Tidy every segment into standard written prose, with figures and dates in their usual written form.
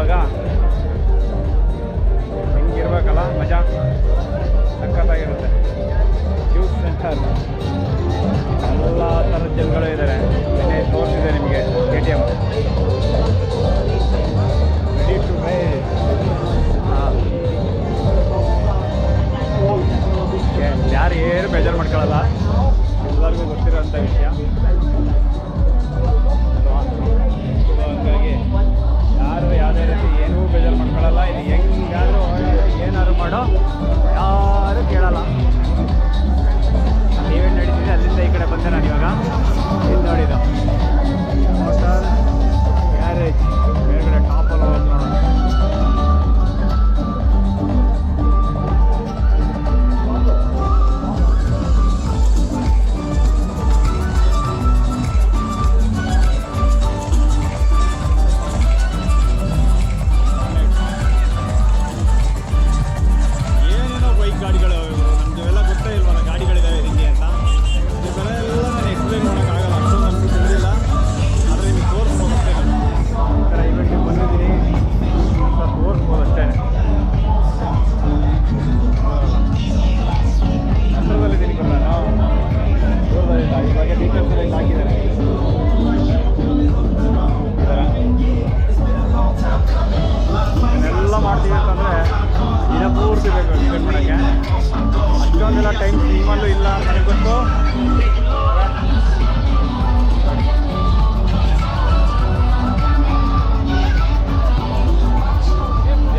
ಇವಾಗ ಹಿಂಗಿರ್ಬೇಕಲ್ಲ, ಮಜಾ ಸಖತ್ತಾಗಿರುತ್ತೆ. Juice centre, ಎಲ್ಲ ಥರದ ಜನಗಳು ಇದ್ದಾರೆ. ನಿನ್ನೆ ತೋರಿಸಿದೆ ನಿಮಗೆ KTM ರೆಡಿ ಟು ರೈಡ್. ಯಾರು ಏನು ಬೇಜಾರು ಮಾಡ್ಕೊಳ್ಳಲ್ಲ, ಎಲ್ಲರಿಗೂ ಗೊತ್ತಿರೋಂಥ ವಿಷಯ. ಹಂಗಾಗಿ ಯಾರು ಯಾವುದೇ ರೀತಿ ಏನೂ ಬೇಜಾರು ಮಾಡ್ಕೊಳ್ಳಲ್ಲ. ಇದು ಹೆಂಗಾದ್ರೂ ಏನಾದ್ರು ಮಾಡೋ ಯಾರು ಕೇಳಲ್ಲ. ನೀವೇನು ನಡೀತಿದೆ ಅಲ್ಲಿಂದ ಈ ಕಡೆ ಬಂದೆ ನಾನು ಇವಾಗ. ಇದು ನೋಡಿದ್ದು ಮೋಟಾರ್ ಗ್ಯಾರೇಜ್ ಮೇಲ್ಗಡೆ ಟಾಪಲ್ಲಿ ಹೋಗಿ ನೋಡೋಣ. ಅಷ್ಟೊಂದೆಲ್ಲ ಟೈಮ್ ಸಿನಿಮಲ್ಲೂ ಇಲ್ಲ ಅಂತ ನನಗೆ ಗೊತ್ತು.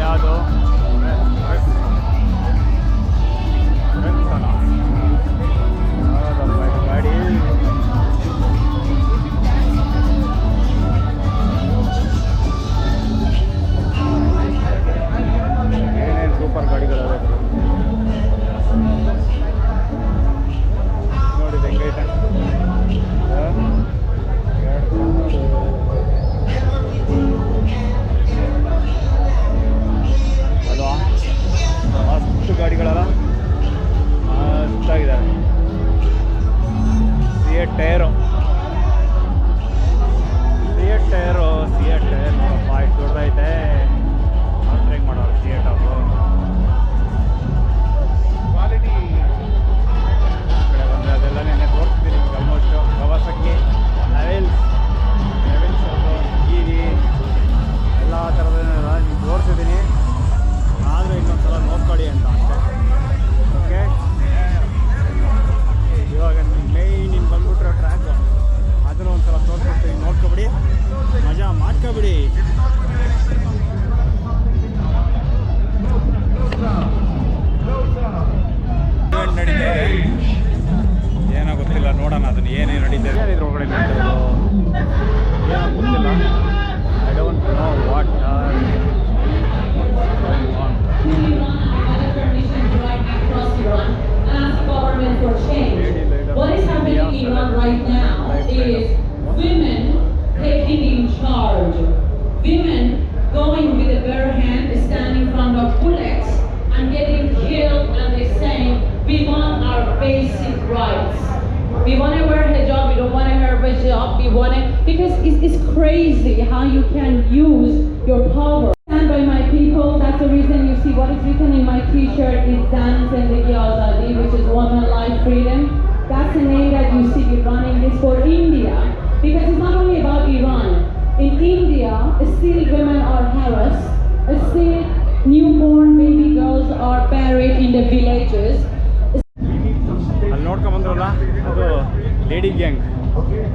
ಯಾವುದು ಗಾಡಿ ಏನೇನು ಸೂಪರ್ ಗಾಡಿಗಳವೆ ನೋಡಿ. ಹೆಂಗೈತೆ ಅಲ್ವಾ, ಮಸ್ತ್ ಗಾಡಿಗಳಲ್ಲ, ಮಸ್ತಾಗಿದ್ದಾವೆ. ಸಿಯೆಟ್ ಟೈರು ನೋಡಪ್ಪ, ಇಷ್ಟು ದೊಡ್ಡದೈತೆ. ಟ್ರೈಕ್ ಮಾಡೋರು ಸಿಯೆಟ್ ಅವರು. ಕ್ವಾಲಿಟಿ ಕಡೆ ಬಂದರೆ ಅದೆಲ್ಲ ನೆನ್ನೆ ತೋರಿಸ್ತೀನಿ ನಿಮ್ಗೆ. ಆಲ್ಮೋಸ್ಟು ಕವಾಸಕಿ, ಲೆವೆಲ್ಸ್ GV ಎಲ್ಲ ಥರದನ್ನೆಲ್ಲ ನಿಮ್ಗೆ ತೋರಿಸಿದ್ದೀನಿ. ಆದರೆ ಇನ್ನೊಂದು ಸಲ ನೋಡ್ಕೊಳ್ಳಿ ಅಂತ ಅಷ್ಟೇ. ಓಕೆ, ಇವಾಗ ಮೇಯ್ನ್ ಇನ್ನು ಬಂದ್ಬಿಟ್ರೆ ಟ್ರ್ಯಾಕು, ಅದನ್ನು ಒಂದು ಸಲ ತೋರಿಸ್ಬಿಡ್ತೀನಿ. ನೋಡ್ಕೊಬಿಡಿ, ಮಜಾ ಮಾಡ್ಕೊಬಿಡಿ. ನಡೀತಾ ಇದೆ ಏನೋ ಗೊತ್ತಿಲ್ಲ, ನೋಡೋಣ ಅದನ್ನು ಏನೇನು ನಡೀತಾ ಇದೆ. ಇದ್ರ ಒಳಗಡೆ ಏನೋ ಗೊತ್ತಿಲ್ಲ. I don't know what are going on. What is happening in Iran right now is women taking in charge. Women going with a bare hand, standing in front of bullets and getting killed, and they're saying, we want our basic rights. We want to wear hijab, we don't want to wear hijab, we want to, because it's crazy how you can use your power. Stand by my people, that's the reason you see what is written in my t-shirt is Dance Zindagi Azadi, which is woman, life, freedom. That's the name that you see me running this for India, because it's not only about Iran. In India, still women are harassed, still newborn baby girls are buried in the villages. ಅಲ್ಲಿ ನೋಡ್ಕೊಂಬಂದ್ರಲ್ಲ, ಅದು lady gang,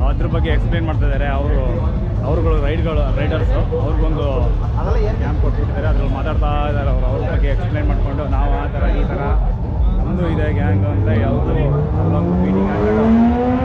ಅದ್ರ ಬಗ್ಗೆ explain ಮಾಡ್ತಾ ಇದ್ದಾರೆ. ಅವ್ರುಗಳು riders ಅವ್ರಿಗೊಂದು camp ಕೊಟ್ಬಿಟ್ಟಿದ್ದಾರೆ. ಅದ್ರಲ್ಲಿ ಮಾತಾಡ್ತಾ ಇದ್ದಾರೆ. ಅವ್ರ ಬಗ್ಗೆ ಎಕ್ಸ್ಪ್ಲೇನ್ ಮಾಡಿಕೊಂಡು, ನಾವು ಆ ಥರ ಈ ಥರ ನಮ್ಮದು ಇದೆ ಗ್ಯಾಂಗ್ ಅಂತ ಅವರು ಅಲ್ಲೊಂದು ಮೀಟಿಂಗ್ ಹಾಕೊಂಡು